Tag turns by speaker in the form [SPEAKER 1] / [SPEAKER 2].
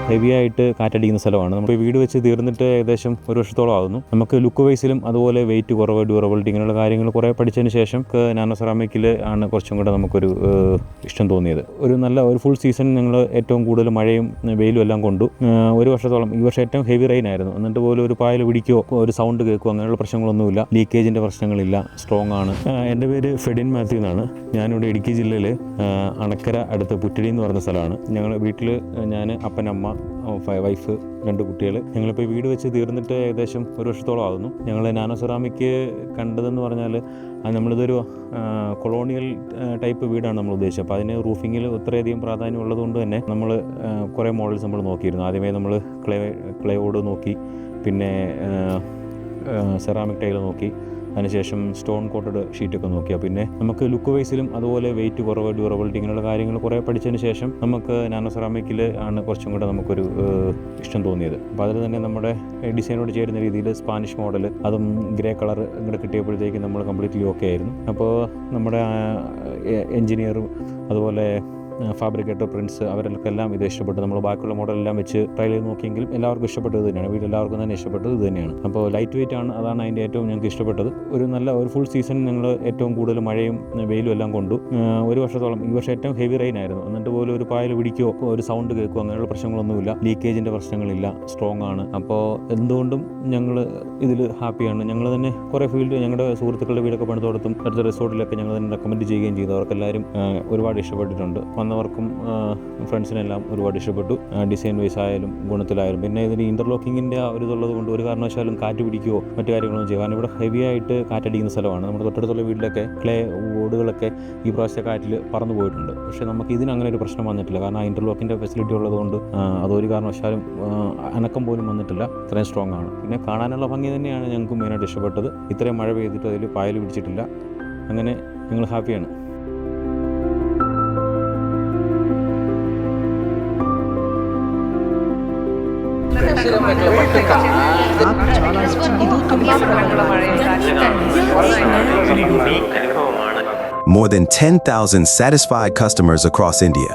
[SPEAKER 1] Heavy ആയിട്ട് കാറ്റടിക്കുന്ന സ്ഥലമാണ്. നമുക്ക് വീട് വെച്ച് തീർന്നിട്ട് ഏകദേശം 1 വർഷത്തോളം ആകുന്നു. നമുക്ക് ലുക്ക് വൈസിലും അതുപോലെ വെയിറ്റ് കുറവ്, ഡ്യൂറബിലിറ്റി ഇങ്ങനെയുള്ള കാര്യങ്ങൾ കുറേ പഠിച്ചതിന് ശേഷം നാനോ സെറാമിക്കിൽ ആണ് കുറച്ചും കൂടെ നമുക്കൊരു ഇഷ്ടം തോന്നിയത്. ഒരു ഫുൾ സീസൺ ഞങ്ങൾ ഏറ്റവും കൂടുതൽ മഴയും വെയിലും എല്ലാം കൊണ്ടു. 1 വർഷത്തോളം, ഈ വർഷം ഏറ്റവും ഹെവി റെയിൻ ആയിരുന്നു. എന്നിട്ട് പോലും ഒരു പായൽ പിടിക്കുകയോ ഒരു സൗണ്ട് കേൾക്കുകയോ അങ്ങനെയുള്ള പ്രശ്നങ്ങളൊന്നുമില്ല. ലീക്കേജിൻ്റെ പ്രശ്നങ്ങളില്ല, സ്ട്രോങ് ആണ്. എൻ്റെ പേര് ഫെഡിൻ മാത്യു എന്നാണ്. ഞാനിവിടെ ഇടുക്കി ജില്ലയിൽ അണക്കര അടുത്ത് പുറ്റടി എന്ന് പറയുന്ന സ്ഥലമാണ്. ഞങ്ങളുടെ വീട്ടിൽ ഞാൻ, അപ്പൻ, അമ്മ, വൈഫ്, 2 കുട്ടികൾ. ഞങ്ങളിപ്പോൾ വീട് വെച്ച് തീർന്നിട്ട് ഏകദേശം 1 വർഷത്തോളം ആകുന്നു. ഞങ്ങൾ നാനോ സെറാമിക് കണ്ടതെന്ന് പറഞ്ഞാൽ നമ്മളിതൊരു കൊളോണിയൽ ടൈപ്പ് വീടാണ് നമ്മൾ ഉദ്ദേശിച്ചത്. അപ്പോൾ അതിന് റൂഫിങ്ങിൽ ഇത്രയധികം പ്രാധാന്യം ഉള്ളതുകൊണ്ട് തന്നെ നമ്മൾ കുറേ മോഡൽസ് നമ്മൾ നോക്കിയിരുന്നു. ആദ്യമേ നമ്മൾ ക്ലേ ഓട് നോക്കി, പിന്നെ സെറാമിക് ടൈൽ നോക്കി, അതിനുശേഷം സ്റ്റോൺ കോട്ടഡ് ഷീറ്റൊക്കെ നോക്കിയാൽ പിന്നെ നമുക്ക് ലുക്ക് വൈസിലും അതുപോലെ വെയിറ്റ് കുറവ്, ഡ്യൂറബിലിറ്റി ഇങ്ങനെയുള്ള കാര്യങ്ങൾ കുറേ പഠിച്ചതിന് ശേഷം നമുക്ക് നാനോ സെറാമിക്കിൽ ആണ് കുറച്ചും കൂടെ നമുക്കൊരു ഇഷ്ടം തോന്നിയത്. അപ്പോൾ അതിൽ തന്നെ നമ്മുടെ ഡിസൈനോട് ചേരുന്ന രീതിയിൽ സ്പാനിഷ് മോഡൽ, അതും ഗ്രേ കളർ ഇങ്ങോട്ട് കിട്ടിയപ്പോഴത്തേക്കും നമ്മൾ കംപ്ലീറ്റ്ലി ഓക്കെ ആയിരുന്നു. അപ്പോൾ നമ്മുടെ എൻജിനീയറും അതുപോലെ ഫാബ്രിക്കേറ്റർ, പ്രിൻസ്, അവർക്കെല്ലാം ഇത് ഇഷ്ടപ്പെട്ടു. നമ്മൾ ബാക്കിയുള്ള മോഡലെല്ലാം വെച്ച് ട്രയൽ ചെയ്ത് നോക്കിയെങ്കിലും എല്ലാവർക്കും ഇഷ്ടപ്പെട്ടത് തന്നെയാണ്. വീട്ടിലെല്ലാവർക്കും തന്നെ ഇഷ്ടപ്പെട്ടത് ഇത് തന്നെയാണ്. അപ്പോൾ ലൈറ്റ് വെയിറ്റ് ആണ്, അതാണ് അതിൻ്റെ ഏറ്റവും ഞങ്ങൾക്ക് ഇഷ്ടപ്പെട്ടത്. ഒരു ഫുൾ സീസൺ ഞങ്ങൾ ഏറ്റവും കൂടുതൽ മഴയും വെയിലും എല്ലാം കൊണ്ടു. 1 വർഷത്തോളം, ഈ വർഷം ഏറ്റവും ഹെവി റെയിൻ ആയിരുന്നു. എന്നിട്ട് പോലും ഒരു പായൽ പിടിക്കുകയോ ഒരു സൗണ്ട് കേൾക്കുകയോ അങ്ങനെയുള്ള പ്രശ്നങ്ങളൊന്നുമില്ല. ലീക്കേജിൻ്റെ പ്രശ്നങ്ങളില്ല, സ്ട്രോങ് ആണ്. അപ്പോൾ എന്തുകൊണ്ടും ഞങ്ങൾ ഇതിൽ ഹാപ്പിയാണ്. ഞങ്ങൾ തന്നെ കുറേ ഫീൽഡ്, ഞങ്ങളുടെ സുഹൃത്തുക്കളുടെ വീടൊക്കെ പണിതോടത്തും അടുത്ത റിസോർട്ടിലൊക്കെ ഞങ്ങൾ തന്നെ റെക്കമെൻഡ് ചെയ്യുകയും ചെയ്തു. അവർക്കെല്ലാവരും ഒരുപാട് ഇഷ്ടപ്പെട്ടിട്ടുണ്ട്. വന്നവർക്കും ഫ്രണ്ട്സിനെല്ലാം ഒരുപാട് ഇഷ്ടപ്പെട്ടു. ഡിസൈൻ വൈസ് ആയാലും ഗുണത്തിലായാലും. പിന്നെ ഇതിന് ഇൻ്റർലോക്കിങ്ങിൻ്റെ ഒരു ഇതുള്ളത് കൊണ്ട് ഒരു കാരണവശാലും കാറ്റ് പിടിക്കുകയോ മറ്റു കാര്യങ്ങളൊന്നും ചെയ്യുക. കാരണം ഇവിടെ ഹെവി ആയിട്ട് കാറ്റടിക്കുന്ന സ്ഥലമാണ്. നമ്മുടെ തൊട്ടടുത്തുള്ള വീട്ടിലൊക്കെ ക്ലേ ഓടുകളൊക്കെ ഈ പ്രാവശ്യത്തെ കാറ്റിൽ പറന്നു പോയിട്ടുണ്ട്. പക്ഷേ നമുക്ക് ഇതിന് അങ്ങനെ ഒരു പ്രശ്നം വന്നിട്ടില്ല. കാരണം ആ ഇൻ്റർലോക്കിൻ്റെ ഫെസിലിറ്റി ഉള്ളതുകൊണ്ട് അതൊരു കാരണവശാലും അനക്കം പോലും വന്നിട്ടില്ല. ഇത്രയും സ്ട്രോങ് ആണ്. പിന്നെ കാണാനുള്ള ഭംഗി തന്നെയാണ് ഞങ്ങൾക്ക് മെയിനായിട്ട് ഇഷ്ടപ്പെട്ടത്. ഇത്രയും മഴ പെയ്തിട്ട് അതിൽ പായൽ പിടിച്ചിട്ടില്ല. അങ്ങനെ ഞങ്ങൾ ഹാപ്പിയാണ്.
[SPEAKER 2] More than 10,000 satisfied customers across India.